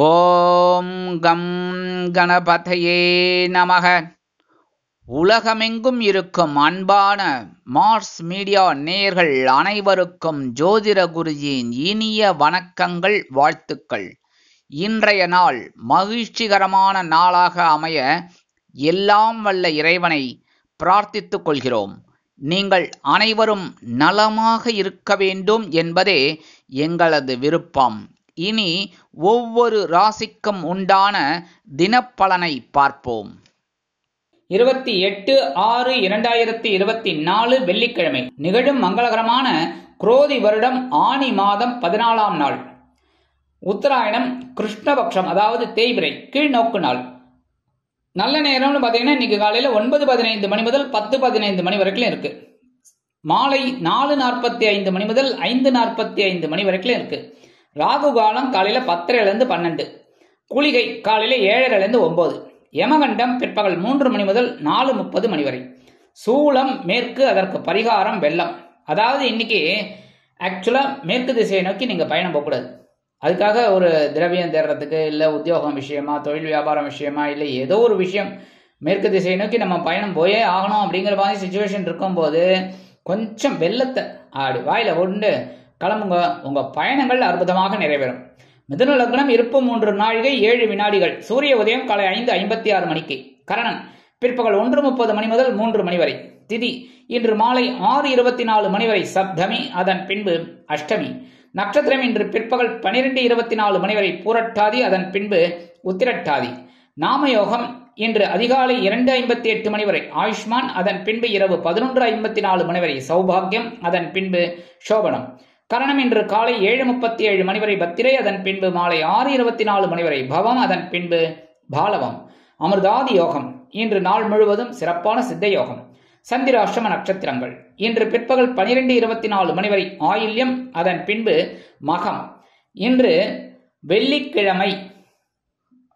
ஓம் come கணபதையே நமக. உலகமெங்கும் இருக்கும் அன்பான மார்ஸ் மீடியா நேயர்கள் அனைவருக்கும் ஜோதிட குருஜியின் இனிய வணக்கங்கள், வாழ்த்துக்கள். இன்றைய நாள் மகிழ்ச்சிகரமான நாளாக அமைய எல்லாம் வல்ல இறைவனை பிரார்த்தித்துக் கொள்கிறோம். நீங்கள் அனைவரும் நலமாக இருக்க வேண்டும் என்பதே எங்களது விருப்பம். இனி ஒவ்வொரு ராசிக்கும் உண்டான தினப்பலனை பார்ப்போம். 28/6/2024 வெள்ளிக்கிழமை நிகழும் மங்களகரமான குரோதி வருடம் ஆனி மாதம் 14ஆம் நாள், உத்தராயணம் கிருஷ்ணபக்ஷம், அதாவது தேய்பிறை, கீழ்நோக்கு நாள். நல்ல நேரம்னு பார்த்தீங்கன்னா இன்னைக்கு காலையில் 9:15 மணி முதல் 10:15 மணி வரைக்கும் இருக்கு. மாலை 4:45 மணி முதல் 5:45 மணி வரைக்கும் இருக்கு. ராகு காலம் காலையில 10:30 12, குளிகை காலையில 7:30 9, யமகண்டம் பிற்பகல் 3 மணி முதல் 4:30 மணி வரை, சூலம் மேற்கு, அதற்கு பரிகாரம் வெள்ளம். அதாவது இன்னைக்கு ஆக்சுவலா மேற்கு திசையை நோக்கி நீங்க பயணம் போகக்கூடாது. அதுக்காக ஒரு திரவியம் தேடுறதுக்கு, இல்லை உத்தியோகம் விஷயமா, தொழில் வியாபாரம் விஷயமா, இல்லை ஏதோ ஒரு விஷயம் மேற்கு திசையை நோக்கி நம்ம பயணம் போயே ஆகணும் அப்படிங்கிற மாதிரி சுச்சுவேஷன் இருக்கும்போது கொஞ்சம் வெள்ளத்தை வாயில கொண்டு கிளம்புங்க. உங்க பயணங்கள் அற்புதமாக நிறைவேறும். மிதுன லக்னம், இருப்பு 3 நாழிகை 7 வினாடிகள். சூரிய உதயம் காலை 5:56 மணிக்கு. கரணன் பிற்பகல் 1:30 மணி முதல் 3 மணி வரை. திதி இன்று மாலை 6:24 மணி வரை சப்தமி, அதன் பின்பு அஷ்டமி. நட்சத்திரம் இன்று பிற்பகல் 12:24 மணி வரை பூரட்டாதி, அதன் பின்பு உத்திரட்டாதி. நாமயோகம் இன்று அதிகாலை 2:58 மணி வரை ஆயுஷ்மான், அதன் பின்பு இரவு 11:54 மணி வரை சௌபாகியம், அதன் பின்பு சோபனம். கரணம் இன்று காலை 7:37 மணி வரை பத்திரை, அதன் பின்பு மாலை 6:24 மணி வரை பவம், அதன் பின்பு பாலவம். அமிர்தாதி யோகம் இன்று நாள் முழுவதும் சிறப்பான சித்த யோகம். சந்திராஷ்டம நட்சத்திரங்கள் இன்று பிற்பகல் 12:24 மணி வரை ஆயில்யம், அதன் பின்பு மகம். இன்று வெள்ளிக்கிழமை.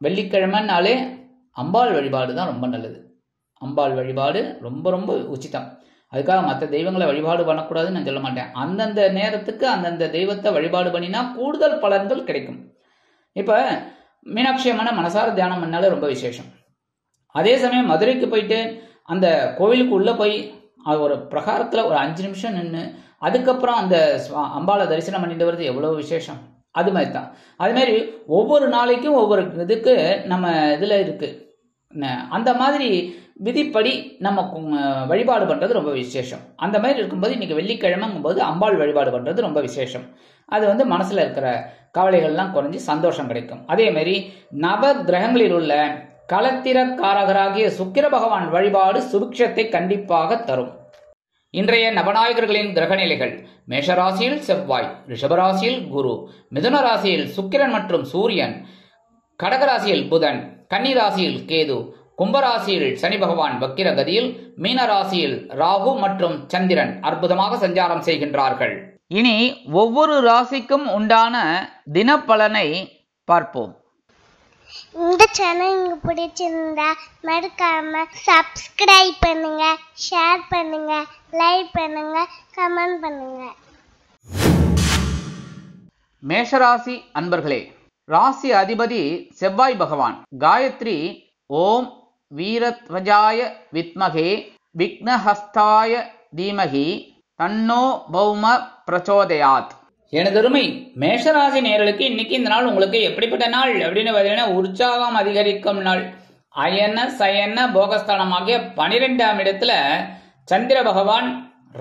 வெள்ளிக்கிழமைனாலே அம்பாள் வழிபாடு தான் ரொம்ப நல்லது. அம்பாள் வழிபாடு ரொம்ப ரொம்ப உச்சிதம். அதுக்காக மற்ற தெய்வங்களை வழிபாடு பண்ணக்கூடாதுன்னு நான் சொல்ல மாட்டேன். அந்தந்த நேரத்துக்கு அந்தந்த தெய்வத்தை வழிபாடு பண்ணினா கூடுதல் பலன்கள் கிடைக்கும். இப்போ மீனாட்சி அம்மனை மனசார தியானம் பண்ணாலே ரொம்ப விசேஷம். அதே சமயம் மதுரைக்கு போயிட்டு அந்த கோவிலுக்கு உள்ள போய் ஒரு பிரகாரத்தில் ஒரு 5 நிமிஷம் நின்று அதுக்கப்புறம் அந்த அம்பாளை தரிசனம் பண்ணிட்டு வருது எவ்வளோ விசேஷம். அது மாதிரி தான். அது மாதிரி ஒவ்வொரு நாளைக்கும் ஒவ்வொரு இதுக்கு நம்ம இதில் இருக்கு. அந்த மாதிரி விதிப்படி நம்ம வழிபாடு பண்றது ரொம்ப விசேஷம். அந்த மாதிரி இருக்கும்போது இன்னைக்கு வெள்ளிக்கிழமைங்கும் போது அம்பாள் வழிபாடு பண்றது ரொம்ப விசேஷம். அது மனசுல இருக்கிற கவலைகள்லாம் குறைஞ்சி சந்தோஷம் கிடைக்கும். அதே மாதிரி நவ கிரகங்களில் உள்ள களத்திரக்காரகராகிய சுக்கிர பகவான் வழிபாடு சுபிக்ஷத்தை கண்டிப்பாக தரும். இன்றைய நவநாயகர்களின் கிரகநிலைகள்: மேஷராசியில் செவ்வாய், ரிஷபராசியில் குரு, மிதுன ராசியில் சுக்கிரன் மற்றும் சூரியன், கடகராசியில் புதன், கன்னிராசியில் கேது, கும்பராசியில் சனி பகவான் வக்கிர கதியில், மீனராசியில் ராகு மற்றும் சந்திரன் அற்புதமாக சஞ்சாரம் செய்கின்றார்கள். இனி ஒவ்வொரு ராசிக்கும் உண்டான தினப்பலனை பார்ப்போம். இந்த சேனல் உங்களுக்கு பிடிச்சிருந்தா மறக்காம சப்ஸ்கிரைப் பண்ணுங்க, ஷேர் பண்ணுங்க, லைக் பண்ணுங்க, கமெண்ட் பண்ணுங்க. மேஷராசி அன்பர்களே, ராசி அதிபதி செவ்வாய் பகவான். காயத்ரி ஓம் வீரத்வஜாய வித்மகே விக்னஹஸ்தாய தீமகி தன்னோ பௌம பிரச்சோதயாத். எனதருமை மேஷராசி நேயர்களுக்கு இன்னைக்கு இந்த நாள் உங்களுக்கு எப்படிப்பட்ட நாள் அப்படின்னு பார்த்தீங்கன்னா உற்சாகம் அதிகரிக்கும் நாள். அயன சயன போகஸ்தானமாகிய 12ஆம் இடத்துல சந்திர பகவான்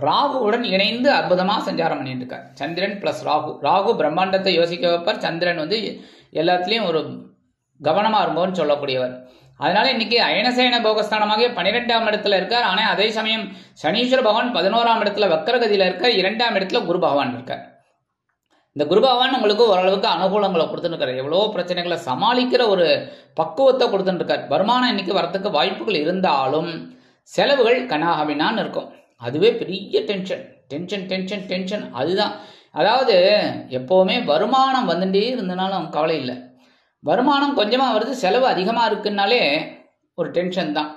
ராகுவுடன் இணைந்து அற்புதமா சஞ்சாரம் பண்ணிட்டு இருக்கார். சந்திரன் பிளஸ் ராகு. ராகு பிரம்மாண்டத்தை யோசிக்க வைப்பார். சந்திரன் எல்லாத்துலயும் ஒரு கவனமா இருங்கன்னு சொல்லக்கூடியவர். அதனால இன்னைக்கு அயனசயன போகஸ்தானமாக 12ஆம் இடத்துல இருக்கார். ஆனா அதே சமயம் சனீஸ்வர பகவான் 11ஆம் இடத்துல வக்கரகதியில இருக்கார். 2ஆம் இடத்துல குரு பகவான் இருக்கார். இந்த குரு பகவான் உங்களுக்கு ஓரளவுக்கு அனுகூலங்களை கொடுத்துட்டு இருக்காரு. எவ்வளவோ பிரச்சனைகளை சமாளிக்கிற ஒரு பக்குவத்தை கொடுத்துட்டு இருக்காரு. வருமானம் இன்னைக்கு வரத்துக்கு வாய்ப்புகள் இருந்தாலும் செலவுகள் கனாகபினான்னு இருக்கும். அதுவே பெரிய டென்ஷன் டென்ஷன் டென்ஷன் டென்ஷன். அதுதான், அதாவது எப்பவுமே வருமானம் வந்துட்டே இருந்தனாலும் கவலை இல்லை. வருமானம் கொஞ்சமாக வருது, செலவு அதிகமாக இருக்குன்னாலே ஒரு டென்ஷன் தான்.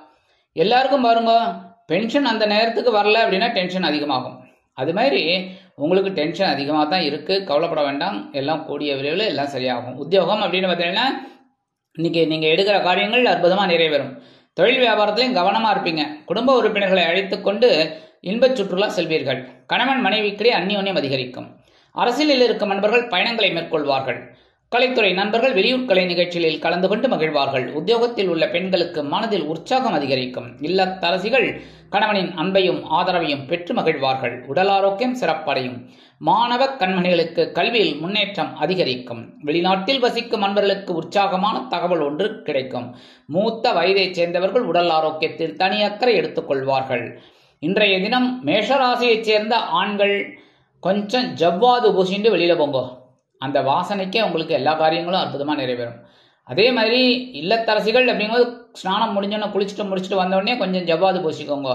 எல்லாருக்கும் பாருங்க, பென்ஷன் அந்த நேரத்துக்கு வரல அப்படின்னா டென்ஷன் அதிகமாகும். அது மாதிரி உங்களுக்கு டென்ஷன் அதிகமாக தான் இருக்குது, கவலைப்பட வேண்டாம், எல்லாம் கூடிய விரைவில் எல்லாம் சரியாகும். உத்தியோகம் அப்படின்னு பார்த்தீங்கன்னா இன்னைக்கு நீங்கள் எடுக்கிற காரியங்கள் அற்புதமாக நிறைவேறும். தொழில் வியாபாரத்திலையும் கவனமாக இருப்பீங்க. குடும்ப உறுப்பினர்களை அழைத்து கொண்டு இன்பச் சுற்றுலா செல்வீர்கள். கணவன் மனைவிக்கிடையே அந்யோன்யம் அதிகரிக்கும். அரசியலில் இருக்கும் நண்பர்கள் பயணங்களை மேற்கொள்வார்கள். கலைத்துறை நண்பர்கள் வெளியூர் கலை நிகழ்ச்சிகளில் கலந்து கொண்டு மகிழ்வார்கள். உத்தியோகத்தில் உள்ள பெண்களுக்கு மனதில் உற்சாகம் அதிகரிக்கும். இல்லத்தரசிகள் கணவனின் அன்பையும் ஆதரவையும் பெற்று மகிழ்வார்கள். உடல் ஆரோக்கியம் சிறப்படையும். மாணவ கண்மணிகளுக்கு கல்வியில் முன்னேற்றம் அதிகரிக்கும். வெளிநாட்டில் வசிக்கும் நண்பர்களுக்கு உற்சாகமான தகவல் ஒன்று கிடைக்கும். மூத்த வயதைச் சேர்ந்தவர்கள் உடல் ஆரோக்கியத்தில் தனி அக்கறை எடுத்துக் கொள்வார்கள். இன்றைய தினம் மேஷராசியைச் சேர்ந்த ஆண்கள் கொஞ்சம் ஜவ்வாது பூசிட்டு வெளியில போங்க. அந்த வாசனைக்கே உங்களுக்கு எல்லா காரியங்களும் அற்புதமாக நிறைவேறும். அதே மாதிரி இல்லத்தரசிகள் அப்படிங்கும்போது ஸ்நானம் முடிஞ்சோன்னு முடிச்சுட்டு வந்தோடனே கொஞ்சம் ஜவ்வாது பூசிக்கோங்க.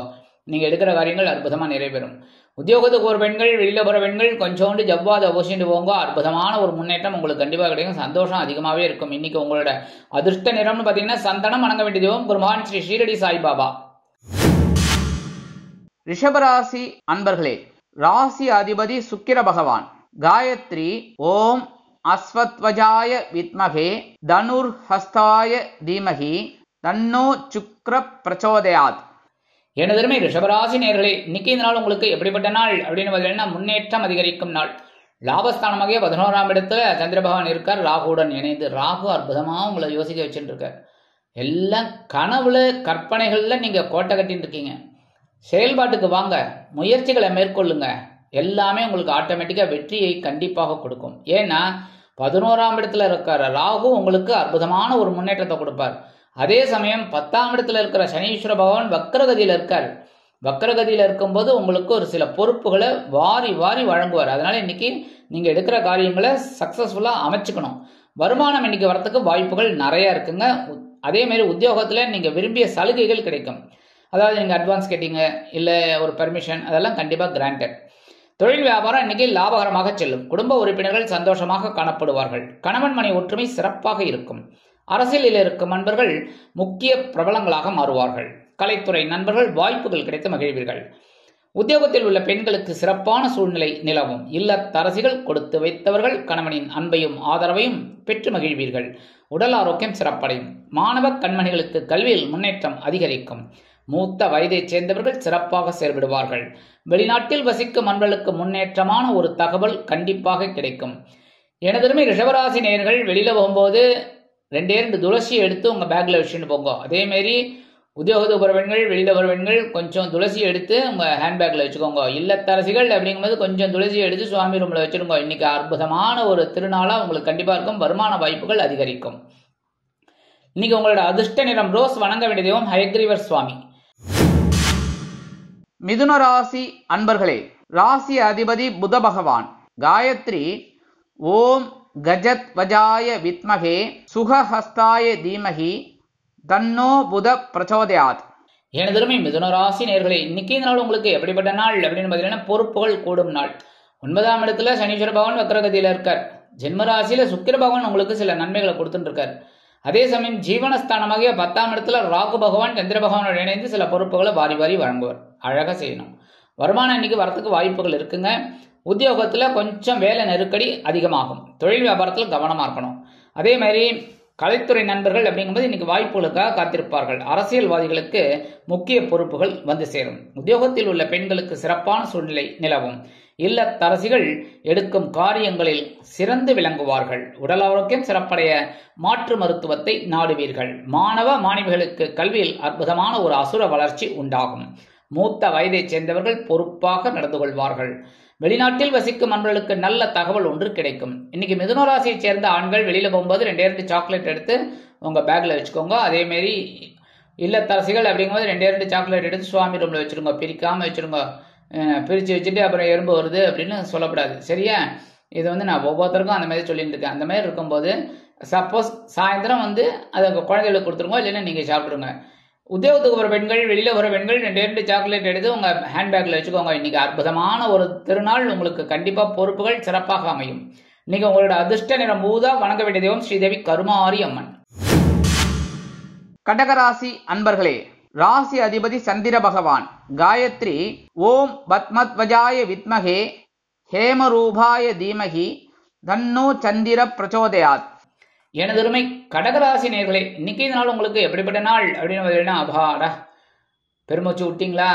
நீங்கள் எடுக்கிற காரியங்கள் அற்புதமாக நிறைவேறும். உத்தியோகத்துக்கு ஒரு பெண்கள், வெளியில் போகிற பெண்கள் கொஞ்சோண்டு ஜவ்வாது பூசிட்டு போங்க. அற்புதமான ஒரு முன்னேற்றம் உங்களுக்கு கண்டிப்பாக கிடைக்கும். சந்தோஷம் அதிகமாகவே இருக்கும். இன்னைக்கு உங்களோட அதிர்ஷ்ட நிறம்னு பார்த்தீங்கன்னா சந்தனம். வணங்க வேண்டிய தெய்வம் குருமான் ஸ்ரீ ஷீரடி சாய்பாபா. ரிஷபராசி அன்பர்களே, ராசி அதிபதி சுக்கிர பகவான். காயத்ரி ஓம் அஸ்வத்வஜாய வித்மகே தனுர் ஹஸ்தாய தீமகி தன்னோ சுக்ர பிரச்சோதயாத். எனதருமை ரிஷபராசி நேர்களே, இன்னைக்கு இந்த நாள் உங்களுக்கு எப்படிப்பட்ட நாள் அப்படின்னு பார்த்தீங்கன்னா முன்னேற்றம் அதிகரிக்கும் நாள். லாபஸ்தானமாக 11ஆம் இடத்துல சந்திர பகவான் இருக்கார் ராகுடன் இணைந்து. ராகு அற்புதமாக உங்களை யோசிக்க வச்சுட்டு இருக்கார். எல்லாம் கனவுல கற்பனைகள்ல நீங்க கோட்டை கட்டின்னு இருக்கீங்க. செயல்பாட்டுக்கு வாங்க, முயற்சிகளை மேற்கொள்ளுங்க. எல்லாமே உங்களுக்கு ஆட்டோமேட்டிக்காக வெற்றியை கண்டிப்பாக கொடுக்கும். ஏன்னா 11ஆம் இடத்துல இருக்கிற ராகு உங்களுக்கு அற்புதமான ஒரு முன்னேற்றத்தை கொடுப்பார். அதே சமயம் 10ஆம் இடத்துல இருக்கிற சனீஸ்வர பகவான் வக்ரகதியில் இருக்கார். வக்ரகதியில் இருக்கும்போது உங்களுக்கு ஒரு சில பொறுப்புகளை வாரி வாரி வழங்குவார். அதனால இன்னைக்கு நீங்க எடுக்கிற காரியங்களை சக்சஸ்ஃபுல்லா அமைச்சுக்கணும். வருமானம் இன்னைக்கு வரத்துக்கு வாய்ப்புகள் நிறைய இருக்குங்க. அதே மாதிரி உத்தியோகத்துல நீங்க விரும்பிய சலுகைகள் கிடைக்கும். அதாவது நீங்க அட்வான்ஸ் கேட்டீங்க, இல்ல ஒரு பெர்மிஷன், அதெல்லாம் கண்டிப்பா கிராண்டட். தொழில் வியாபாரம் இன்னைக்கு லாபகரமாக செல்லும். குடும்ப உறுப்பினர்கள் சந்தோஷமாக காணப்படுவார்கள். கணவன் மனை ஒற்றுமை சிறப்பாக இருக்கும். அரசியலில் இருக்கும் நண்பர்கள் முக்கிய பிரபலங்களாக மாறுவார்கள். கலைத்துறை நண்பர்கள் வாய்ப்புகள் கிடைத்து மகிழ்வீர்கள். உத்தியோகத்தில் உள்ள பெண்களுக்கு சிறப்பான சூழ்நிலை நிலவும். இல்லத்தரசிகள் கொடுத்து வைத்தவர்கள் கணவனின் அன்பையும் ஆதரவையும் பெற்று மகிழ்வீர்கள். உடல் ஆரோக்கியம் சிறப்படையும். மாணவ கண்மணிகளுக்கு கல்வியில் முன்னேற்றம் அதிகரிக்கும். மூத்த வயதைச் சேர்ந்தவர்கள் சிறப்பாக செயல்படுவார்கள். வெளிநாட்டில் வசிக்கும் நண்பர்களுக்கு முன்னேற்றமான ஒரு தகவல் கண்டிப்பாக கிடைக்கும். எனதருமை ரிஷபராசி நேயர்கள், வெளியில போகும்போது 2 துளசியை எடுத்து உங்க பேக்ல வச்சுட்டு போங்க. அதே மாதிரி உத்தியோகத்துக்கு போகிற பெண்கள், வெளியில போகிற பெண்கள் கொஞ்சம் துளசி எடுத்து உங்க ஹேண்ட்பேக்ல வச்சுக்கோங்க. இல்லத்தரசிகள் அப்படிங்கும்போது கொஞ்சம் துளசியை எடுத்து சுவாமி ரூம்ல வச்சிருங்க. இன்னைக்கு அற்புதமான ஒரு திருநாளா உங்களுக்கு கண்டிப்பா இருக்கும். வருமான வாய்ப்புகள் அதிகரிக்கும். இன்னைக்கு உங்களோட அதிர்ஷ்ட நிறம் ரோஸ். வணங்க வேண்டிய தெய்வம் ஹயக்ரீவர் சுவாமி. மிதுன ராசி அன்பர்களே, ராசி அதிபதி புத பகவான். காயத்ரி ஓம் கஜத் வஜாய வித்மகே சுகஹஸ்தாய தீமகி தன்னோ புத பிரச்சோதயாத். எனதருமை மிதுன ராசி நேயர்களே, இன்னைக்கு இந்த நாள் உங்களுக்கு எப்படிப்பட்ட நாள் அப்படின்னு பார்த்தீங்கன்னா பொறுப்புகள் கூடும் நாள். 9ஆம் இடத்துல சனீஸ்வர பகவான் வக்ரகதியில இருக்கார். ஜென்மராசியில சுக்கிர பகவான் உங்களுக்கு சில நன்மைகளை கொடுத்துட்டு இருக்கார். அதே சமயம் ஜீவனஸ்தானமாக 10ஆம் இடத்துல ராகு பகவான் சந்திர பகவானோடு இணைந்து சில பொறுப்புகளை வாரி வாரி வழங்குவார். அழகா செய்யணும். வருமானம் இன்னைக்கு வரத்துக்கு வாய்ப்புகள் இருக்குங்க. உத்தியோகத்துல கொஞ்சம் வேலை நெருக்கடி அதிகமாகும். தொழில் வியாபாரத்தில் கவனமா இருக்கணும். அதே மாதிரி கலைத்துறை நண்பர்கள் அப்படிங்கும்போது இன்னைக்கு வாய்ப்புகளுக்காக காத்திருப்பார்கள். அரசியல்வாதிகளுக்கு முக்கிய பொறுப்புகள் வந்து சேரும். உத்தியோகத்தில் உள்ள பெண்களுக்கு சிறப்பான சூழ்நிலை நிலவும். இல்லத்தரசிகள் எடுக்கும் காரியங்களில் சிறந்து விளங்குவார்கள். உடல் ஆரோக்கியம் சிறப்படைய மாற்று மருத்துவத்தை நாடுவீர்கள். மாணவ மாணவிகளுக்கு கல்வியில் அற்புதமான ஒரு அசுர வளர்ச்சி உண்டாகும். மூத்த வயதைச் சேர்ந்தவர்கள் பொறுப்பாக நடந்து கொள்வார்கள். வெளிநாட்டில் வசிக்கும் நண்பர்களுக்கு நல்ல தகவல் ஒன்று கிடைக்கும். இன்னைக்கு மிதுன ராசியைச் சேர்ந்த ஆண்கள் வெளியில போகும்போது 2 சாக்லேட் எடுத்து உங்க பேக்ல வச்சுக்கோங்க. அதே மாதிரி இல்லத்தரசிகள் அப்படிங்கும்போது 2 சாக்லேட் எடுத்து சுவாமி ரூம்ல வச்சிருங்க. பிரிக்காம வச்சிருங்க. பிரித்து வச்சுட்டு அப்புறம் எறும்பு வருது அப்படின்னு சொல்லக்கூடாது. சரியா? இது நான் ஒவ்வொருத்தருக்கும் அந்த மாதிரி சொல்லிட்டு இருக்கேன். அந்த மாதிரி இருக்கும்போது சப்போஸ் சாயந்தரம் அதை குழந்தைகளுக்கு கொடுத்துருங்க, இல்லைன்னா நீங்க சாப்பிடுங்க. உத்தியோகத்துக்கு வர பெண்கள், வெளியில வர பெண்கள் 2 சாக்லேட் எடுத்து உங்க ஹேண்ட்பேக்ல வச்சுக்கோங்க. இன்னைக்கு அற்புதமான ஒரு திருநாள். உங்களுக்கு கண்டிப்பா பொறுப்புகள் சிறப்பாக அமையும். இன்னைக்கு உங்களோட அதிர்ஷ்ட நிறம் ஊதா. வணங்க வேண்டிய தெய்வம் ஸ்ரீதேவி கருமாரி அம்மன். கடகராசி அன்பர்களே, ராசி அதிபதி சந்திர பகவான். காயத்ரி ஓம் பத்மத்வஜாய வித்மகே ஹேமரூபாய தீமகி தன்னோ சந்திர பிரச்சோதயாத். எனதருமை கடகராசி நேர்களே, இன்னைக்கு இந்த நாள் உங்களுக்கு எப்படிப்பட்ட நாள் அப்படின்னு பார்த்தீங்கன்னா, அபாடா பெருமூச்சு விட்டீங்களா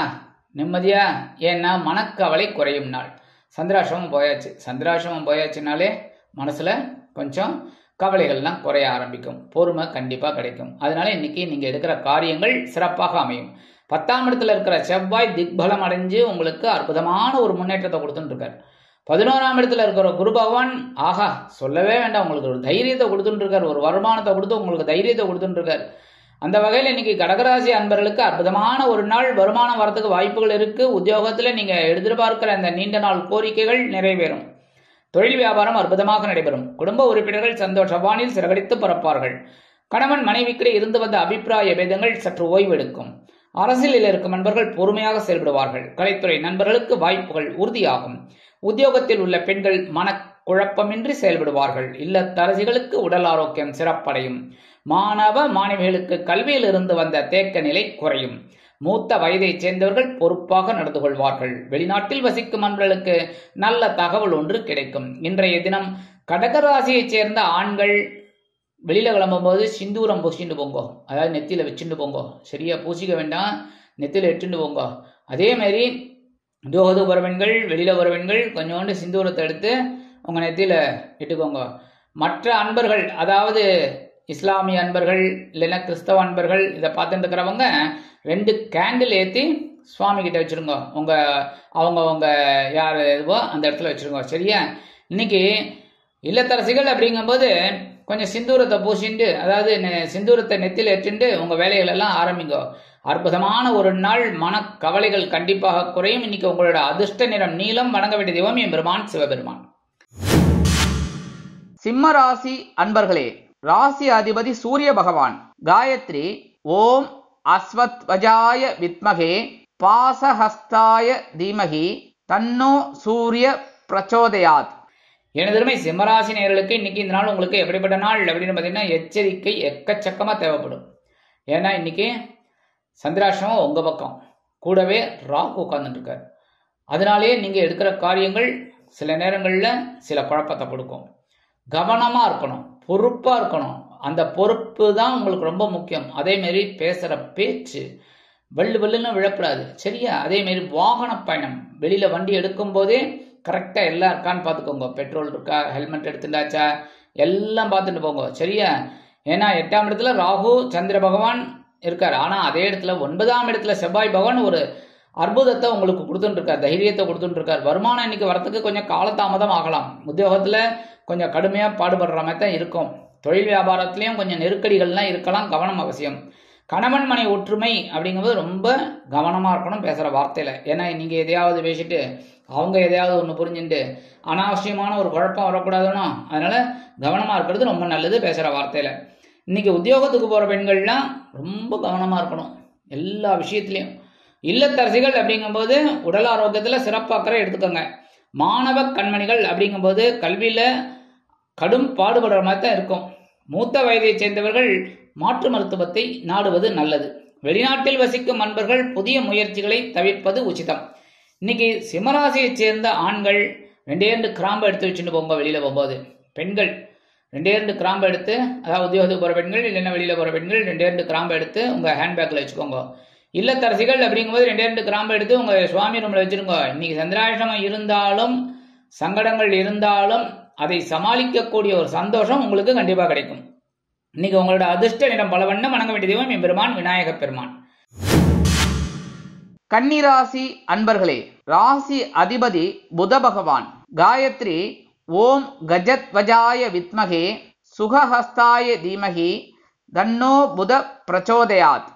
நிம்மதியா? ஏன்னா மனக்கவலை குறையும் நாள். சந்திராசிரமம் போயாச்சு. சந்திராசிரமம் போயாச்சுனாலே மனசுல கொஞ்சம் கவலைகள்லாம் குறைய ஆரம்பிக்கும். பொறுமை கண்டிப்பா கிடைக்கும். அதனால இன்னைக்கு நீங்க எடுக்கிற காரியங்கள் சிறப்பாக அமையும். 10ஆம் இடத்துல இருக்கிற செவ்வாய் திக்பலம் அடைஞ்சு உங்களுக்கு அற்புதமான ஒரு முன்னேற்றத்தை கொடுத்துட்டு இருக்காரு. 11ஆம் இடத்துல இருக்கிற குரு பகவான் ஆஹா சொல்லவே வேண்டாம், உங்களுக்கு ஒரு தைரியத்தை கொடுத்துட்டு இருக்காரு. ஒரு வருமானத்தை கொடுத்து உங்களுக்கு தைரியத்தை கொடுத்துட்டு இருக்காரு. அந்த வகையில் இன்னைக்கு கடகராசி அன்பர்களுக்கு அற்புதமான ஒரு நாள். வருமானம் வரத்துக்கு வாய்ப்புகள் இருக்கு. உத்தியோகத்துல நீங்க எதிர்பார்க்கிற அந்த நீண்ட நாள் கோரிக்கைகள் நிறைவேறும். தொழில் வியாபாரம் அற்புதமாக நடைபெறும். குடும்ப உறுப்பினர்கள் சந்தோஷவானில் சிறகடித்து பறப்பார்கள். கணவன் மனைவிக்கிடையே இருந்து வந்த அபிப்பிராய பேதங்கள் சற்று ஓய்வெடுக்கும். அரசியலில் இருக்கும் நண்பர்கள் பொறுமையாக செயல்படுவார்கள். கலைத்துறை நண்பர்களுக்கு வாய்ப்புகள் உறுதியாகும். உத்தியோகத்தில் உள்ள பெண்கள் மனக்குழப்பமின்றி செயல்படுவார்கள். இல்லத்தரசிகளுக்கு உடல் ஆரோக்கியம் சிறப்படையும். மாணவ மாணவிகளுக்கு கல்வியில் இருந்து வந்த தேக்க நிலை குறையும். மூத்த வயதைச் சேர்ந்தவர்கள் பொறுப்பாக நடந்து கொள்வார்கள். வெளிநாட்டில் வசிக்கும் நண்பர்களுக்கு நல்ல தகவல் ஒன்று கிடைக்கும். இன்றைய தினம் கடகராசியைச் சேர்ந்த ஆண்கள் வெளியில கிளம்பும் போது சிந்தூரம் பூசிட்டு போங்க. அதாவது நெத்தியில வச்சுட்டு போங்க. சரியா பூசிக்க வேண்டாம், நெத்தியில இட்டுண்டு போங்க. அதே மாதிரி உத்தியோகத்துக்கு வர பெண்கள், வெளியில வர பெண்கள் கொஞ்சோண்டு சிந்தூரத்தை எடுத்து உங்க நெத்தியில இட்டுக்கோங்க. மற்ற அன்பர்கள், அதாவது இஸ்லாமிய அன்பர்கள் இல்லைன்னா கிறிஸ்தவ அன்பர்கள் இதை பார்த்துட்டு இருக்கிறவங்க 2 கேண்டில் ஏற்றி சுவாமி கிட்ட வச்சிருங்க. அவங்க யார் எதுவோ அந்த இடத்துல வச்சிருங்க. சரியா? இன்னைக்கு இல்லத்தரசிகள் அப்படிங்கும்போது கொஞ்சம் சிந்தூரத்தை பூசிட்டு, அதாவது சிந்தூரத்தை நெத்தியில் ஏற்றிண்டு உங்க வேலைகள் எல்லாம் ஆரம்பிங்க. அற்புதமான ஒரு நாள். மனக்கவலைகள் கண்டிப்பாக குறையும். இன்னைக்கு உங்களோட அதிர்ஷ்ட நிறம் நீலம். வணங்க வேண்டிய தெய்வம் எம்பெருமான் சிவபெருமான். சிம்ம ராசி அன்பர்களே, ராசி அதிபதி சூரிய பகவான். காயத்ரி ஓம் அஸ்வத்வஜாய வித்மகே பாசஹஸ்தாய தீமகி தன்னோ சூரிய பிரச்சோதயாத். எனதருமை சிம்மராசி நேயர்களுக்கு இன்னைக்கு இந்த நாள் உங்களுக்கு எப்படிப்பட்ட நாள் அப்படின்னு பார்த்தீங்கன்னா, எச்சரிக்கை எக்கச்சக்கமாக தேவைப்படும். ஏன்னா இன்னைக்கு சந்திராசிரமம் உங்க பக்கம், கூடவே ராகு உட்கார்ந்துட்டு இருக்காரு. அதனாலேயே நீங்க எடுக்கிற காரியங்கள் சில நேரங்களில் சில குழப்பத்தை கொடுக்கும். கவனமா இருக்கணும், பொறுப்பா இருக்கணும். அந்த பொறுப்பு தான் உங்களுக்கு ரொம்ப முக்கியம். அதே மாதிரி பேசுற பேச்சு வெள்ளுன்னு விழப்படாது. சரியா? அதே மாதிரி வாகன பயணம், வெளியில வண்டி எடுக்கும் போதே கரெக்டா எல்லாம் இருக்கான்னு பார்த்துக்கோங்க. பெட்ரோல் இருக்கா, ஹெல்மெட் எடுத்துட்டாச்சா, எல்லாம் பார்த்துட்டு போங்க. சரியா? ஏன்னா 8ஆம் இடத்துல ராகு சந்திர பகவான் இருக்காரு. ஆனா அதே இடத்துல 9ஆம் இடத்துல செவ்வாய் பகவான் ஒரு அற்புதத்தை உங்களுக்கு கொடுத்துட்டு இருக்கார், தைரியத்தை கொடுத்துட்டு இருக்கார். வருமானம் இன்னைக்கு வரத்துக்கு கொஞ்சம் காலதாமதம் ஆகலாம். உத்தியோகத்துல கொஞ்சம் கடுமையா பாடுபடுற மாதிரி தான் இருக்கும். தொழில் வியாபாரத்திலையும் கொஞ்சம் நெருக்கடிகள்லாம் இருக்கலாம். கவனம் அவசியம். கணவன் மனை ஒற்றுமை அப்படிங்கும்போது ரொம்ப கவனமா இருக்கணும் பேசுற வார்த்தையில. ஏன்னா நீங்க எதையாவது பேசிட்டு அவங்க எதையாவது ஒன்று புரிஞ்சுட்டு அனாவசியமான ஒரு குழப்பம் வரக்கூடாதுன்னா, அதனால கவனமா இருக்கிறது ரொம்ப நல்லது பேசுற வார்த்தையில. இன்னைக்கு உத்தியோகத்துக்கு போற பெண்கள்லாம் ரொம்ப கவனமா இருக்கணும் எல்லா விஷயத்திலையும். இல்லத்தரசிகள் அப்படிங்கும்போது உடல் ஆரோக்கியத்துல சிறப்பாக்கறை எடுத்துக்கோங்க. மாணவ கண்மணிகள் அப்படிங்கும்போது கல்வியில கடும் பாடுபடுற மாதிரி தான் இருக்கும். மூத்த வயதை சேர்ந்தவர்கள் மாற்று மருத்துவத்தை நாடுவது நல்லது. வெளிநாட்டில் வசிக்கும் நண்பர்கள் புதிய முயற்சிகளை தவிர்ப்பது உச்சிதம். இன்னைக்கு சிம்மராசியை சேர்ந்த ஆண்கள் 2 கிராம்பு எடுத்து வச்சுட்டு போங்க வெளியில போகும்போது. பெண்கள் 2 கிராம்பு எடுத்து, அதாவது உத்தியோகத்துக்கு போற பெண்கள் இல்லைன்னா வெளியில போற பெண்கள் 2 கிராம்பு எடுத்து உங்க ஹேண்ட்பேக்ல வச்சுக்கோங்க. இல்லத்தரசிகள் அப்படிங்கும்போது 2 கிராம்பு எடுத்து உங்க சுவாமி ரூம்ல வச்சிருங்க. இன்னைக்கு சந்திராசிரமம் இருந்தாலும் சங்கடங்கள் இருந்தாலும் அதை சமாளிக்கக்கூடிய ஒரு சந்தோஷம் உங்களுக்கு கண்டிப்பா கிடைக்கும். இன்னைக்கு உங்களோட அதிர்ஷ்ட நிறம் பலவண்ணம். வணங்க வேண்டிய தெய்வம் எம்பெருமான் விநாயக பெருமான். கன்னிராசி அன்பர்களே, ராசி அதிபதி புத பகவான். காயத்ரி ஓம் கஜத்வஜாய வித்மகே சுகஹஸ்தாய தீமகி தன்னோ புத பிரச்சோதயாத்.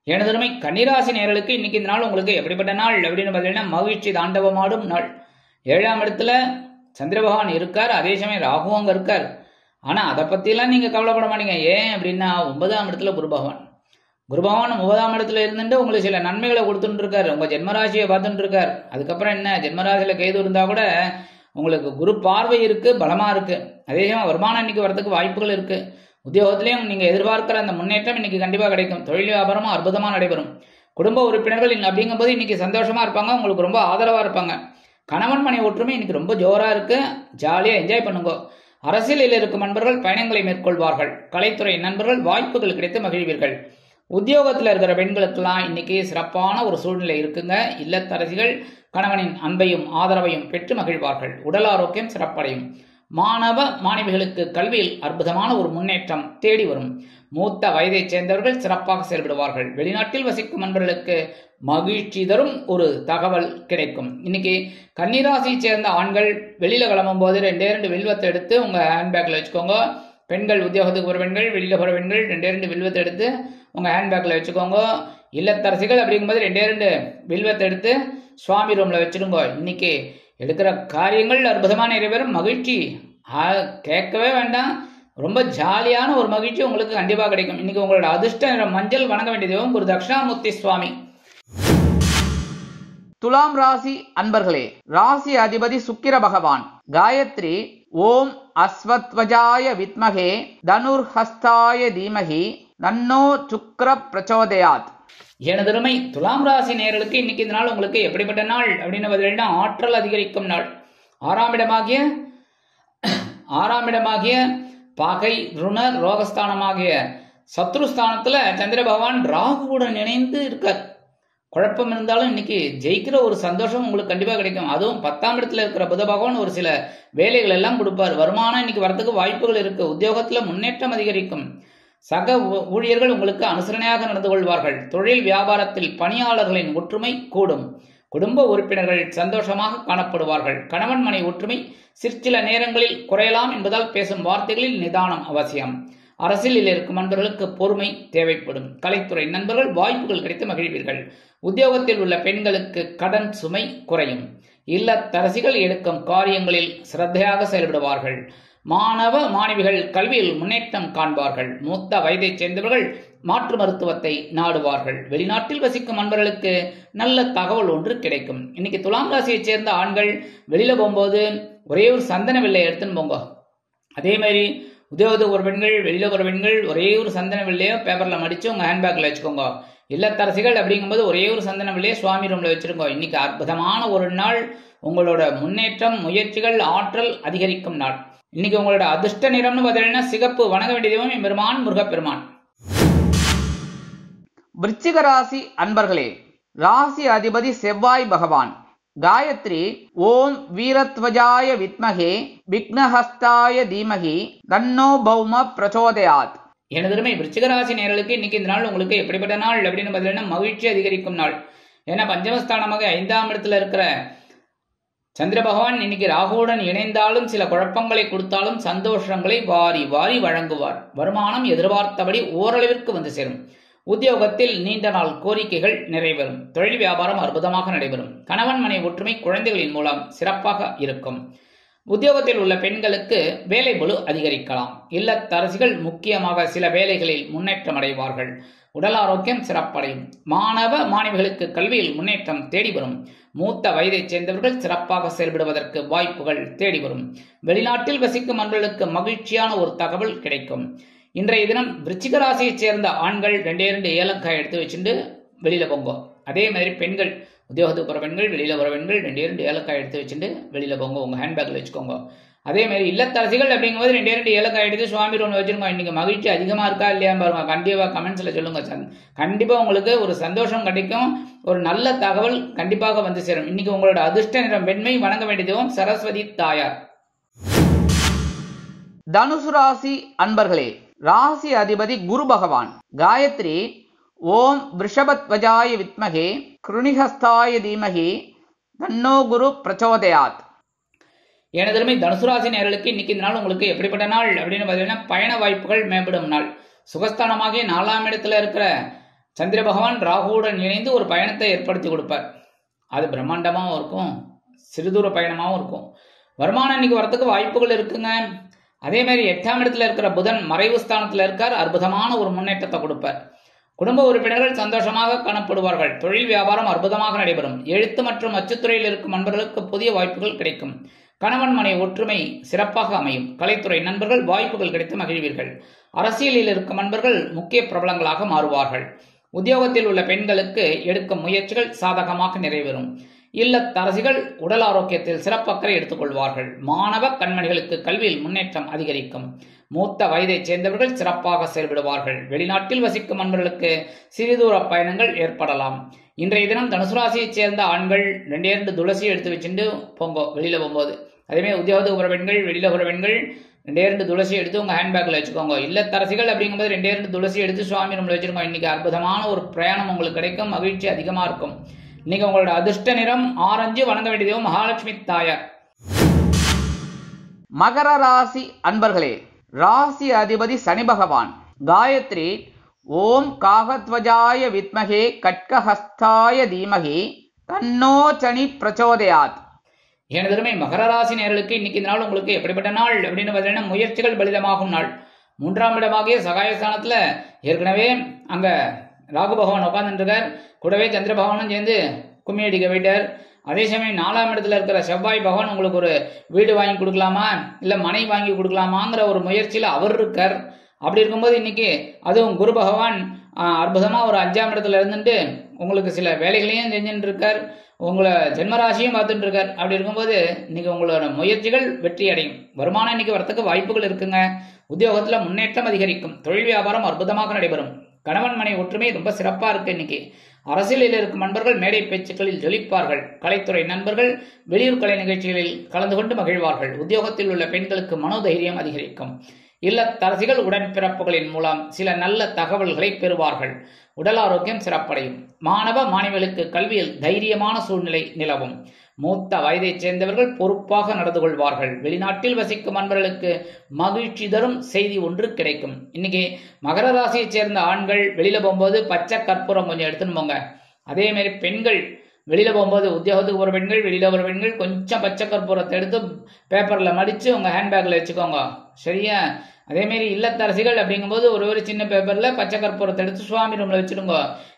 எனதருமை கன்னிராசி நேயர்களுக்கு இன்னைக்கு இந்த நாள் உங்களுக்கு எப்படிப்பட்ட நாள் அப்படின்னு பார்த்தீங்கன்னா, மகிழ்ச்சி தாண்டவமாடும் நாள். 7ஆம் இடத்துல சந்திர பகவான் இருக்கார், அதே சமயம் ராகு அங்க இருக்கார். ஆனா அதை பத்திலாம் நீங்க கவலைப்பட மாட்டீங்க. ஏன் அப்படின்னா 9ஆம் இடத்துல குரு பகவான் 9ஆம் இடத்துல இருந்துட்டு உங்களுக்கு சில நன்மைகளை கொடுத்துட்டு இருக்காரு. உங்க ஜென்மராசியை பார்த்துட்டு இருக்காரு. அதுக்கப்புறம் என்ன, ஜென்மராசியில கேது இருந்தா கூட உங்களுக்கு குரு பார்வை இருக்கு, பலமா இருக்கு. அதே சமயம் வருமானம் இன்னைக்கு வரதுக்கு வாய்ப்புகள் இருக்கு. உத்தியோகத்திலையும் நீங்க எதிர்பார்க்கிற அந்த முன்னேற்றம் இன்னைக்கு கண்டிப்பா கிடைக்கும். தொழில் வியாபாரமும் அற்புதமா நடைபெறும். குடும்ப உறுப்பினர்கள் அப்படிங்கும்போது இன்னைக்கு சந்தோஷமா இருப்பாங்க, உங்களுக்கு ரொம்ப ஆதரவா இருப்பாங்க. கணவன் மனை ஒற்றுமை இன்னைக்கு ரொம்ப ஜோரா இருக்கு, ஜாலியா என்ஜாய் பண்ணுங்க. அரசியலில் இருக்கும் நண்பர்கள் பயணங்களை மேற்கொள்வார்கள். கலைத்துறை நண்பர்கள் வாய்ப்புகள் கிடைத்து மகிழ்வீர்கள். உத்தியோகத்தில் இருக்கிற பெண்களுக்கெல்லாம் இன்னைக்கு சிறப்பான ஒரு சூழ்நிலை இருக்குங்க. இல்லத்தரசிகள் கணவனின் அன்பையும் ஆதரவையும் பெற்று மகிழ்வார்கள். உடல் ஆரோக்கியம் சிறப்படையும். மாணவ மாணவிகளுக்கு கல்வியில் அற்புதமான ஒரு முன்னேற்றம் தேடி வரும். மூத்த வயதைச் சேர்ந்தவர்கள் சிறப்பாக செயல்படுவார்கள். வெளிநாட்டில் வசிக்கும் நண்பர்களுக்கு மகிழ்ச்சி தரும் ஒரு தகவல் கிடைக்கும். இன்னைக்கு கன்னிராசியை சேர்ந்த ஆண்கள் வெளியில கிளம்பும் போது 2 வில்வத்தை எடுத்து உங்க ஹேண்ட்பேக்ல வச்சுக்கோங்க. பெண்கள் உத்தியோகத்துக்கு போற பெண்கள், வெளியில போற பெண்கள் 2 வில்வத்தை எடுத்து உங்க ஹேண்ட்பேக்ல வச்சுக்கோங்க. இல்லத்தரசிகள் அப்படிங்கும்போது 2 வில்வத்தை எடுத்து சுவாமி ரூம்ல வச்சிருங்க. இன்னைக்கு எடுக்கிற காரியங்கள் அற்புதமா நிறைவேறும். மகிழ்ச்சி கேட்கவே வேண்டாம், ரொம்ப ஜாலியான ஒரு மகிழ்ச்சி உங்களுக்கு கண்டிப்பா கிடைக்கும். இன்னைக்கு உங்களோட அதிர்ஷ்ட நிறம் மஞ்சள். வணங்க வேண்டிய தெய்வம் குரு தட்சிணாமூர்த்தி சுவாமி. துலாம் ராசி அன்பர்களே, ராசி அதிபதி சுக்கிர பகவான். காயத்ரி ஓம் அஸ்வத்வஜாய வித்மகே தனுர்ஹஸ்தாய தீமகி தன்னோ சுக்ர பிரச்சோதயாத். எனதருமை துலாம் ராசி நேயர்களுக்கு இன்னைக்கு இந்த நாள் உங்களுக்கு எப்படிப்பட்ட நாள் அப்படின்னு பதிலா ஆற்றல் அதிகரிக்கும் நாள். ஆறாம் இடமாகிய பகை ருண ரோகஸ்தானமாகிய சத்ருஸ்தானத்துல சந்திர பகவான் ராகுவுடன் இணைந்து இருக்கார். குழப்பம் இருந்தாலும் இன்னைக்கு ஜெயிக்கிற ஒரு சந்தோஷம் உங்களுக்கு கண்டிப்பா கிடைக்கும். அதுவும் 10ஆம் இடத்துல இருக்கிற புத பகவான் ஒரு சில வேலைகள் எல்லாம் கொடுப்பார். வருமானம் இன்னைக்கு வரதுக்கு வாய்ப்புகள் இருக்கு. உத்தியோகத்துல முன்னேற்றம் அதிகரிக்கும். சக ஊழியர்கள் உங்களுக்கு அனுசரணையாக நடந்து கொள்வார்கள். தொழில் வியாபாரத்தில் பணியாளர்களின் ஒற்றுமை கூடும். குடும்ப உறுப்பினர்கள் சந்தோஷமாக காணப்படுவார்கள். கணவன் மனை ஒற்றுமை சிற்சில நேரங்களில் குறையலாம் என்பதால் பேசும் வார்த்தைகளில் நிதானம் அவசியம். அரசியலில் இருக்கும் நண்பர்களுக்கு பொறுமை தேவைப்படும். கலைத்துறை நண்பர்கள் வாய்ப்புகள் கிடைத்து மகிழ்வீர்கள். உத்தியோகத்தில் உள்ள பெண்களுக்கு கடன் சுமை குறையும். இல்லத்தரசிகள் எடுக்கும் காரியங்களில் சிரத்தையாக செயல்படுவார்கள். மாணவ மாணவிகள் கல்வியில் முன்னேற்றம் காண்பார்கள். மூத்த வயதைச் சேர்ந்தவர்கள் மாற்று மருத்துவத்தை நாடுவார்கள். வெளிநாட்டில் வசிக்கும் நண்பர்களுக்கு நல்ல தகவல் ஒன்று கிடைக்கும். இன்னைக்கு துலாம் ராசியைச் சேர்ந்த ஆண்கள் வெளியில போகும்போது ஒரே ஒரு சந்தன வெள்ளையை எடுத்துன்னு போங்க. அதே மாதிரி உத்தியோகத்துக்கு ஒரு பெண்கள், வெளியில ஒரு பெண்கள் ஒரே ஒரு சந்தன வெள்ளையோ பேப்பர்ல மடிச்சு உங்க ஹேண்ட்பேக்ல வச்சுக்கோங்க. இல்லத்தரசிகள் அப்படிங்கும்போது ஒரே ஒரு சந்தன வெள்ளையை சுவாமி ரூம்ல வச்சிருக்கோ. இன்னைக்கு அற்புதமான ஒரு நாள். உங்களோட முன்னேற்றம், முயற்சிகள், ஆற்றல் அதிகரிக்கும் நாள். இன்னைக்கு உங்களோட அதிர்ஷ்ட நிறம்னு பார்த்தீங்கன்னா சிகப்பு. வணங்க வேண்டிய தெய்வம் பெருமான் முருகப்பெருமான். விருச்சிக ராசி அன்பர்களே, ராசி அதிபதி செவ்வாய் பகவான். காயத்ரி ஓம் வீரத்வஜாய வித்மகே விக்னஹஸ்தாய தீமகி தன்னோ பௌம பிரச்சோதயாத். எனதுமே விருச்சிக ராசி நேயர்களுக்கு இன்னைக்கு இந்த நாள் உங்களுக்கு எப்படிப்பட்ட நாள் அப்படின்னு பார்த்தீங்கன்னா மகிழ்ச்சி அதிகரிக்கும் நாள். ஏன்னா பஞ்சமஸ்தானமாக 5ஆம் இடத்துல இருக்கிற சந்திர பகவான் இன்னைக்கு ராகுவுடன் இணைந்தாலும் சில குழப்பங்களை கொடுத்தாலும் சந்தோஷங்களை வாரி வாரி வழங்குவார். வருமானம் எதிர்பார்த்தபடி ஓரளவிற்கு வந்து சேரும். உத்தியோகத்தில் நீண்ட நாள் கோரிக்கைகள் நிறைவேறும். தொழில் வியாபாரம் அற்புதமாக நடைபெறும். கணவன் மனை ஒற்றுமை குழந்தைகளின் மூலம் சிறப்பாக இருக்கும். உத்தியோகத்தில் உள்ள பெண்களுக்கு வேலை பளு அதிகரிக்கலாம். இல்லத்தரசிகள் முக்கியமாக சில வேலைகளில் முன்னேற்றம் அடைவார்கள். உடல் ஆரோக்கியம் சிறப்படையும். மாணவ மாணவிகளுக்கு கல்வியில் முன்னேற்றம் தேடி வரும். மூத்த வயதைச் சேர்ந்தவர்கள் சிறப்பாக செயல்படுவதற்கு வாய்ப்புகள் தேடி வரும். வெளிநாட்டில் வசிக்கும் நண்பர்களுக்கு மகிழ்ச்சியான ஒரு தகவல் கிடைக்கும். இன்றைய தினம் விருச்சிக ராசியைச் சேர்ந்த ஆண்கள் 2 ஏலக்காய் எடுத்து வச்சுட்டு வெளியில போங்க. அதே மாதிரி பெண்கள் உத்தியோகத்துக்கு போற பெண்கள், வெளியில போற பெண்கள் 2 ஏலக்காய் எடுத்து வச்சுட்டு வெளியில போங்க. உங்க ஹேண்ட்பேக்ல வச்சுக்கோங்க. அதே மாதிரி இல்லத்தரசிகள் அப்படிங்கும்போது 2 ஏலக்காய் எடுத்து சுவாமி ரூம்ல வச்சிருக்கோம். இன்னைக்கு மகிழ்ச்சி அதிகமா இருக்கா இல்லையான்னு பாருங்க. கண்டிப்பா கமெண்ட்ஸ்ல சொல்லுங்க. கண்டிப்பா உங்களுக்கு ஒரு சந்தோஷம் கிடைக்கும். ஒரு நல்ல தகவல் கண்டிப்பாக வந்து சேரும். இன்னைக்கு உங்களோட அதிர்ஷ்ட நிறம் வெண்மை. வணங்க வேண்டிய தெய்வம் சரஸ்வதி தாயார். தனுசு ராசி அன்பர்களே, ராசி அதிபதி குரு பகவான். காயத்ரி ஓம் விருஷபத்வஜாய வித்மகே கிருணிஹஸ்தாய தீமகி தன்னோ குரு பிரச்சோதயாத். எனதருமை தனுசு ராசி நேயர்களுக்கு இன்னைக்கு இந்த நாள் உங்களுக்கு எப்படிப்பட்ட நாள் அப்படின்னு பார்த்தீங்கன்னா பயண வாய்ப்புகள் மேம்படும் நாள். சுகஸ்தானமாகிய 4ஆம் இடத்துல இருக்கிற சந்திர பகவான் ராகுவுடன் இணைந்து ஒரு பயணத்தை ஏற்படுத்தி கொடுப்பார். அது பிரம்மாண்டமாகவும் இருக்கும், சிறுதூர பயணமாகவும் இருக்கும். வருமானம் இன்னைக்கு வரத்துக்கு வாய்ப்புகள் இருக்குங்க. அதே மாதிரி 8ஆம் இடத்துல இருக்கிற புதன் மறைவு ஸ்தானத்துல இருக்கார். அற்புதமான ஒரு முன்னேற்றத்தை கொடுப்பார். குடும்ப உறுப்பினர்கள் சந்தோஷமாக காணப்படுவார்கள். தொழில் வியாபாரம் அற்புதமாக நடைபெறும். எழுத்து மற்றும் அச்சுத்துறையில் இருக்கும் நண்பர்களுக்கு புதிய வாய்ப்புகள் கிடைக்கும். கணவன் மனை ஒற்றுமை சிறப்பாக அமையும். கலைத்துறை நண்பர்கள் வாய்ப்புகள் கிடைத்து மகிழ்வீர்கள். அரசியலில் இருக்கும் நண்பர்கள் முக்கிய பிரபலங்களாக மாறுவார்கள். உத்தியோகத்தில் உள்ள பெண்களுக்கு எடுக்கும் முயற்சிகள் சாதகமாக நிறைவேறும். இல்லத்தரசிகள் உடல் ஆரோக்கியத்தில் சிறப்பக்கறை எடுத்துக்கொள்வார்கள். மாணவ கண்மணிகளுக்கு கல்வியில் முன்னேற்றம் அதிகரிக்கும். மூத்த வயதைச் சேர்ந்தவர்கள் சிறப்பாக செயல்படுவார்கள். வெளிநாட்டில் வசிக்கும் நண்பர்களுக்கு சிறிதூர பயணங்கள் ஏற்படலாம். இன்றைய தினம் தனுசு ராசியைச் சேர்ந்த ஆண்கள் 2 துளசி எடுத்து வச்சுட்டு போங்க வெளியில போகும்போது. அதேமாதிரி உத்தியோகத்துக்கு போகிற பெண்கள், வெளியில போகிற பெண்கள் 2 துளசி எடுத்து உங்க ஹேண்ட்பேக்ல வச்சுக்கோங்க. இல்லத்தரசிகள் அப்படிங்கும்போது 2 துளசி எடுத்து சுவாமி ரூம்ல வச்சிருக்கோம். இன்னைக்கு அற்புதமான ஒரு பிரயாணம் உங்களுக்கு கிடைக்கும். மகிழ்ச்சி அதிகமா இருக்கும். இன்னைக்கு உங்களோட அதிர்ஷ்ட நிறம் ஆரஞ்சு. வணங்க வேண்டியது மகாலட்சுமி தாயார். மகர ராசி அன்பர்களே, ராசி அதிபதி சனி பகவான். காயத்ரி ஓம் காகத்வஜாய வித்மகே கட்கஹஸ்தாய தீமகி தன்னோ சனி பிரச்சோதயாத். எனதருமை மகர ராசி நேயர்களுக்கு இன்னைக்கு இந்த நாள் உங்களுக்கு எப்படிப்பட்ட நாள் அப்படின்னு பார்த்தீங்கன்னா, முயற்சிகள் பலிதமாகும் நாள். 3ஆம் இடமாகிய சகாயஸ்தானத்துல ஏற்கனவே அங்க ராகு பகவான் உட்கார்ந்துருக்கார். கூடவே சந்திர பகவானும் சேர்ந்து கும்மி அடிக்க போயிட்டார். அதே சமயம் 4ஆம் இடத்துல இருக்கிற செவ்வாய் பகவான் உங்களுக்கு ஒரு வீடு வாங்கி கொடுக்கலாமா இல்ல மனை வாங்கி கொடுக்கலாமாங்கிற ஒரு முயற்சியில அவர் இருக்கார். அப்படி இருக்கும்போது இன்னைக்கு அதுவும் குரு பகவான் அற்புதமா ஒரு 5ஆம் இடத்துல இருந்துட்டு உங்களுக்கு சில வேலைகளையும் செஞ்சுட்டு இருக்கார். உங்களை ஜென்மராசியும் பார்த்துட்டு இருக்கார். அப்படி இருக்கும்போது இன்னைக்கு உங்களோட முயற்சிகள் வெற்றி அடையும். வருமானம் இன்னைக்கு வரத்துக்கு வாய்ப்புகள் இருக்குங்க. உத்தியோகத்துல முன்னேற்றம் அதிகரிக்கும். தொழில் வியாபாரம் அற்புதமாக நடைபெறும். கணவன் மனை ஒற்றுமை ரொம்ப சிறப்பா இருக்கு. இன்னைக்கு அரசியலில் இருக்கும் நண்பர்கள் மேடை பேச்சுக்களில் ஜொலிப்பார்கள். கலைத்துறை நண்பர்கள் வெளியூர் கலை நிகழ்ச்சிகளில் கலந்து கொண்டு மகிழ்வார்கள். உத்தியோகத்தில் உள்ள பெண்களுக்கு மனோதைரியம் அதிகரிக்கும். இல்லத்தரசிகள் உடன்பிறப்புகளின் மூலம் சில நல்ல தகவல்களை பெறுவார்கள். உடல் ஆரோக்கியம் சிறப்படையும். மாணவ மாணவிகளுக்கு கல்வியில் தைரியமான சூழ்நிலை நிலவும். மூத்த வயதைச் சேர்ந்தவர்கள் பொறுப்பாக நடந்து கொள்வார்கள். வெளிநாட்டில் வசிக்கும் நண்பர்களுக்கு மகிழ்ச்சி தரும் செய்தி ஒன்று கிடைக்கும். இன்னைக்கு மகர ராசியைச் சேர்ந்த ஆண்கள் வெளியில போகும்போது பச்சை கற்பூரம் கொஞ்சம் எடுத்துன்னு போங்க. அதே மாதிரி பெண்கள் வெளியில போகும்போது உத்தியோகத்துக்கு போகிற பெண்கள், வெளியில போகிற பெண்கள் கொஞ்சம் பச்சை கற்பூரத்தை எடுத்து பேப்பர்ல மடிச்சு உங்க ஹேண்ட்பேக்ல வச்சுக்கோங்க. சரியா? அதேமாரி இல்லத்தரசிகள் அப்படிங்கும்போது ஒரு சின்ன பேப்பர்ல பச்சை கற்பூரத்தை எடுத்து சுவாமி ரூம்ல வச்சிருங்க.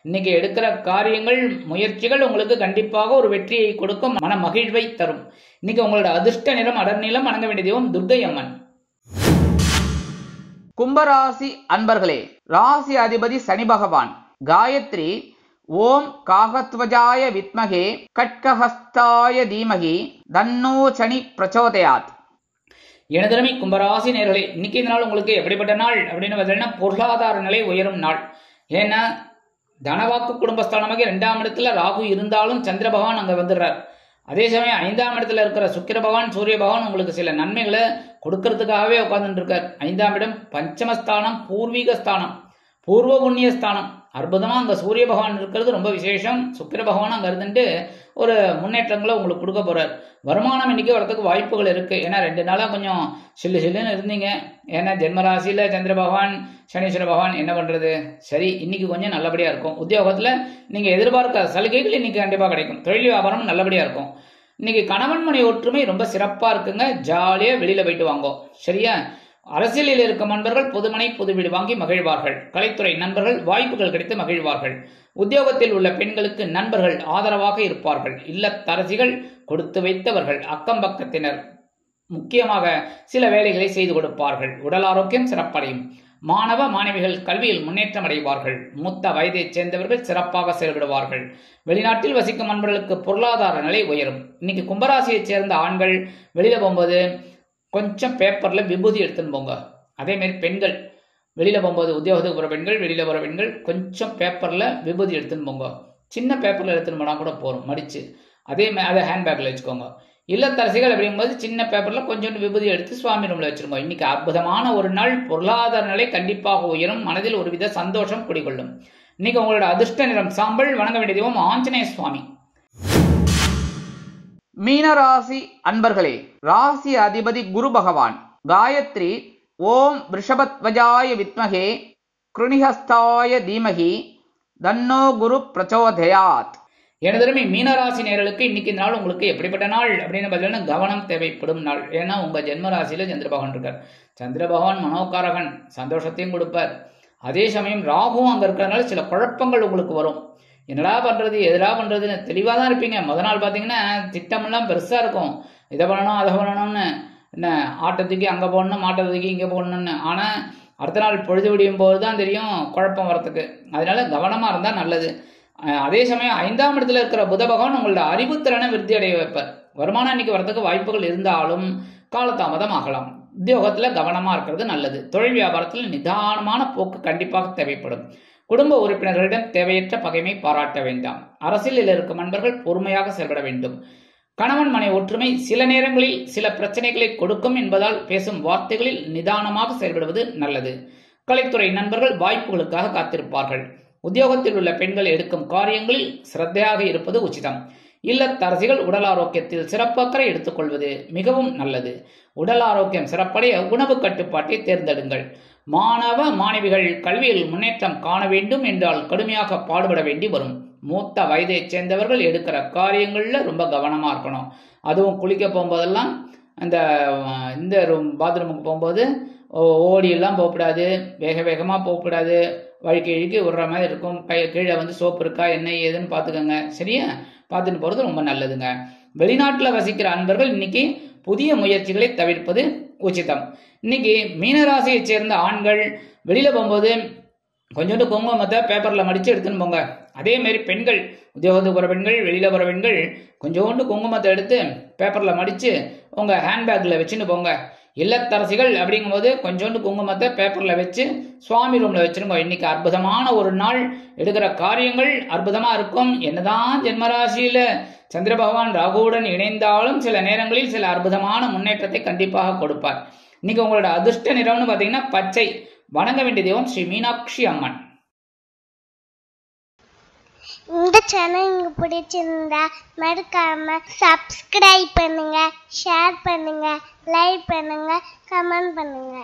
இன்னைக்கு எடுக்கிற காரியங்கள் முயற்சிகள் உங்களுக்கு கண்டிப்பாக ஒரு வெற்றியை கொடுக்கும். மன மகிழ்வை தரும். இன்னைக்கு உங்களோட அதிர்ஷ்ட நிறம் அடர்நிலம். வணங்க வேண்டிய தெய்வம் துர்க்கை அம்மன். கும்பராசி அன்பர்களே, ராசி அதிபதி சனி பகவான். காயத்ரி ஓம் காகத்வஜாய வித்மகே கட்கஹஸ்தாய தீமகி தன்னோ சனி பிரச்சோதயாத். எனதருமை கும்பராசி நேயர்களே, இன்னைக்கு இந்த நாள் உங்களுக்கு எப்படிப்பட்ட நாள் அப்படின்னு பார்த்தீங்கன்னா, பொருளாதார நிலை உயரும் நாள். ஏன்னா தனவாக்கு குடும்பஸ்தானமாக 2ஆம் இடத்துல ராகு இருந்தாலும் சந்திர பகவான் அங்க வந்துடுறார். அதே சமயம் 5ஆம் இடத்துல இருக்கிற சுக்கிர பகவான் சூரிய பகவான் உங்களுக்கு சில நன்மைகளை கொடுக்கறதுக்காகவே உட்கார்ந்துட்டு இருக்கார். 5ஆம் இடம் பஞ்சமஸ்தானம், பூர்வீக ஸ்தானம், பூர்வ புண்ணிய ஸ்தானம். அற்புதமா அங்க சூரிய பகவான் இருக்கிறது ரொம்ப விசேஷம். சுக்கிர பகவான் அங்க இருந்துட்டு ஒரு முன்னேற்றங்களை உங்களுக்கு கொடுக்க போறார். வருமானம் இன்னைக்கு வரதுக்கு வாய்ப்புகள் இருக்கு. ஏன்னா 2 நாளா கொஞ்சம் சில்லுன்னு இருந்தீங்க. ஏன்னா ஜென்மராசியில சந்திர பகவான் சனீஸ்வர பகவான் என்ன பண்றது. சரி, இன்னைக்கு கொஞ்சம் நல்லபடியா இருக்கும். உத்தியோகத்துல நீங்க எதிர்பார்க்க சலுகைகள் இன்னைக்கு கண்டிப்பா கிடைக்கும். தொழில் வியாபாரம் நல்லபடியா இருக்கும். இன்னைக்கு கணவன் மனை ஒற்றுமை ரொம்ப சிறப்பா இருக்குங்க. ஜாலியா வெளியில போயிட்டு வாங்கோ. சரியா? அரசியலில் இருக்கும் நண்பர்கள் புதுமனை புது வீடு வாங்கி மகிழ்வார்கள். கலைத்துறை நண்பர்கள் வாய்ப்புகள் கிடைத்து மகிழ்வார்கள். உத்தியோகத்தில் உள்ள பெண்களுக்கு நண்பர்கள் ஆதரவாக இருப்பார்கள். இல்லத்தரசிகள் கொடுத்து வைத்தவர்கள். அக்கம் பக்கத்தினர் முக்கியமாக சில வேலைகளை செய்து கொடுப்பார்கள். உடல் ஆரோக்கியம் சிறப்படையும். மாணவ மாணவிகள் கல்வியில் முன்னேற்றம் அடைவார்கள். மூத்த வயதைச் சேர்ந்தவர்கள் சிறப்பாக செயல்படுவார்கள். வெளிநாட்டில் வசிக்கும் நண்பர்களுக்கு பொருளாதார நிலை உயரும். இன்னைக்கு கும்பராசியைச் சேர்ந்த ஆண்கள் வெளியில போகும்போது கொஞ்சம் பேப்பர்ல விபூதி எடுத்துன்னு போங்க. அதே மாதிரி பெண்கள் வெளியில போகும்போது உத்தியோகத்துக்கு போகிற பெண்கள், வெளியில போகிற பெண்கள் கொஞ்சம் பேப்பர்ல விபூதி எடுத்துன்னு போங்க. சின்ன பேப்பர்ல எடுத்துன்னு போனா கூட போறோம் மடிச்சு. அதே மாதிரி அதை ஹேண்ட்பேக்ல வச்சுக்கோங்க. இல்லத்தரசிகள் அப்படிங்கும்போது சின்ன பேப்பர்ல கொஞ்சம் விபூதி எடுத்து சுவாமி ரூம்ல வச்சிருங்க. இன்னைக்கு அற்புதமான ஒரு நாள். பொருளாதார நிலை கண்டிப்பாக உயரும். மனதில் ஒருவித சந்தோஷம் குடிகொள்ளும். இன்னைக்கு உங்களோட அதிர்ஷ்ட நிறம் சாம்பல். வணங்க வேண்டிய தெய்வம் ஆஞ்சநேய சுவாமி. மீனராசி அன்பர்களே, ராசி அதிபதி குரு பகவான். காயத்ரி ஓம் ரிஷபத்வஜாய வித்மகே கிருணிஹஸ்தாய தீமகி தன்னோ குரு பிரச்சோதயாத். எனதருமை மீனராசி நேயர்களுக்கு இன்னைக்கு நாள் உங்களுக்கு எப்படிப்பட்ட நாள் அப்படின்னு பார்த்தீங்கன்னா, கவனம் தேவைப்படும் நாள். ஏன்னா உங்க ஜென்மராசியில சந்திர பகவான் இருக்கார். சந்திர பகவான் மனோகாரகன், சந்தோஷத்தையும் கொடுப்பார். அதே சமயம் ராகுவும் அங்க இருக்கிறதுனால சில குழப்பங்கள் உங்களுக்கு வரும். என்னடா பண்றது, எதிரா பண்றதுன்னு தெளிவா தான் இருப்பீங்க. முதல் நாள் பாத்தீங்கன்னா திட்டமெல்லாம் பெருசா இருக்கும். இதை பண்ணணும் அதை பண்ணணும்னு, என்ன ஆட்டத்துக்கு அங்கே போடணும் மாட்டத்துக்கு இங்கே போடணும்னு. ஆனால் அடுத்த நாள் பொழுது விடியும் போது தான் தெரியும் குழப்பம் வரத்துக்கு. அதனால கவனமாக இருந்தால் நல்லது. அதே சமயம் 5ஆம் இடத்துல இருக்கிற புத பகவான் உங்களோட அறிவுத்திறனை விருத்தி அடைய வைப்பார். வருமானம் இன்னைக்கு வரத்துக்கு வாய்ப்புகள் இருந்தாலும் காலதாமதம் ஆகலாம். உத்தியோகத்தில் கவனமாக இருக்கிறது நல்லது. தொழில் வியாபாரத்தில் நிதானமான போக்கு கண்டிப்பாக தேவைப்படும். குடும்ப உறுப்பினர்களிடம் தேவையற்ற பகைமை பாராட்ட வேண்டாம். அரசியலில் இருக்கும் நண்பர்கள் பொறுமையாக செயல்பட வேண்டும். கணவன் மனை ஒற்றுமை சில நேரங்களில் சில பிரச்சனைகளை கொடுக்கும் என்பதால் பேசும் வார்த்தைகளில் நிதானமாக செயல்படுவது நல்லது. கலைத்துறை நண்பர்கள் வாய்ப்புகளுக்காக காத்திருப்பார்கள். உத்தியோகத்தில் உள்ள பெண்கள் எடுக்கும் காரியங்களில் சிரத்தையாக இருப்பது உச்சிதம். இல்லத்தரசிகள் உடல் ஆரோக்கியத்தில் சிறப்பக்கறை எடுத்துக்கொள்வது மிகவும் நல்லது. உடல் ஆரோக்கியம் சிறப்படைய உணவு கட்டுப்பாட்டை தேர்ந்தெடுங்கள். மாணவ மாணவிகள் கல்வியில் முன்னேற்றம் காண வேண்டும் என்றால் கடுமையாக பாடுபட வேண்டி வரும். மூத்த வயதை சேர்ந்தவர்கள் எடுக்கிற காரியங்களில் ரொம்ப கவனமாக இருக்கணும். அதுவும் குளிக்க போகும்போதெல்லாம் இந்த பாத்ரூமுக்கு போகும்போது ஓடியெல்லாம் போகக்கூடாது, வேக வேகமாக போகக்கூடாது, வழுக்கி இழுக்கி விடுற மாதிரி இருக்கும். கீழே சோப்பு இருக்கா என்ன ஏதுன்னு பார்த்துக்கோங்க. சரியா? பார்த்துட்டு போகிறது ரொம்ப நல்லதுங்க. வெளிநாட்டில் வசிக்கிற அன்பர்கள் இன்னைக்கு புதிய முயற்சிகளை தவிர்ப்பது உச்சிதம். இன்னைக்கு மீனராசியை சேர்ந்த ஆண்கள் வெளியில் போகும்போது கொஞ்சோண்டு குங்குமத்தை பேப்பரில் மடித்து எடுத்துன்னு போங்க. அதே மாதிரி பெண்கள், உத்தியோகத்துக்கு போகிற பெண்கள், வெளியில் போகிற பெண்கள் கொஞ்சோண்டு குங்குமத்தை எடுத்து பேப்பரில் மடித்து உங்கள் ஹேண்ட்பேக்கில் வச்சுன்னு போங்க. இல்லத்தரசிகள் அப்படிங்கும்போது கொஞ்சோண்டு குங்குமத்தை பேப்பரில் வச்சு சுவாமி ரூமில் வச்சுருங்க. இன்னைக்கு அற்புதமான ஒரு நாள். எடுக்கிற காரியங்கள் அற்புதமாக இருக்கும். என்னதான் ஜென்மராசியில் சந்திர பகவான் ராகுவுடன் இணைந்தாலும் சில நேரங்களில் சில அற்புதமான முன்னேற்றத்தை கண்டிப்பாக கொடுப்பார். இன்னைக்கு உங்களோட அதிர்ஷ்ட நிறம்னு பார்த்தீங்கன்னா பச்சை. வணங்க வேண்டிய தெய்வம் ஸ்ரீ மீனாட்சி அம்மன். இந்த சேனல் உங்களுக்கு பிடிச்சிருந்தா மறக்காம சப்ஸ்கிரைப் பண்ணுங்க, ஷேர் பண்ணுங்க, லைக் பண்ணுங்க, கமெண்ட் பண்ணுங்க.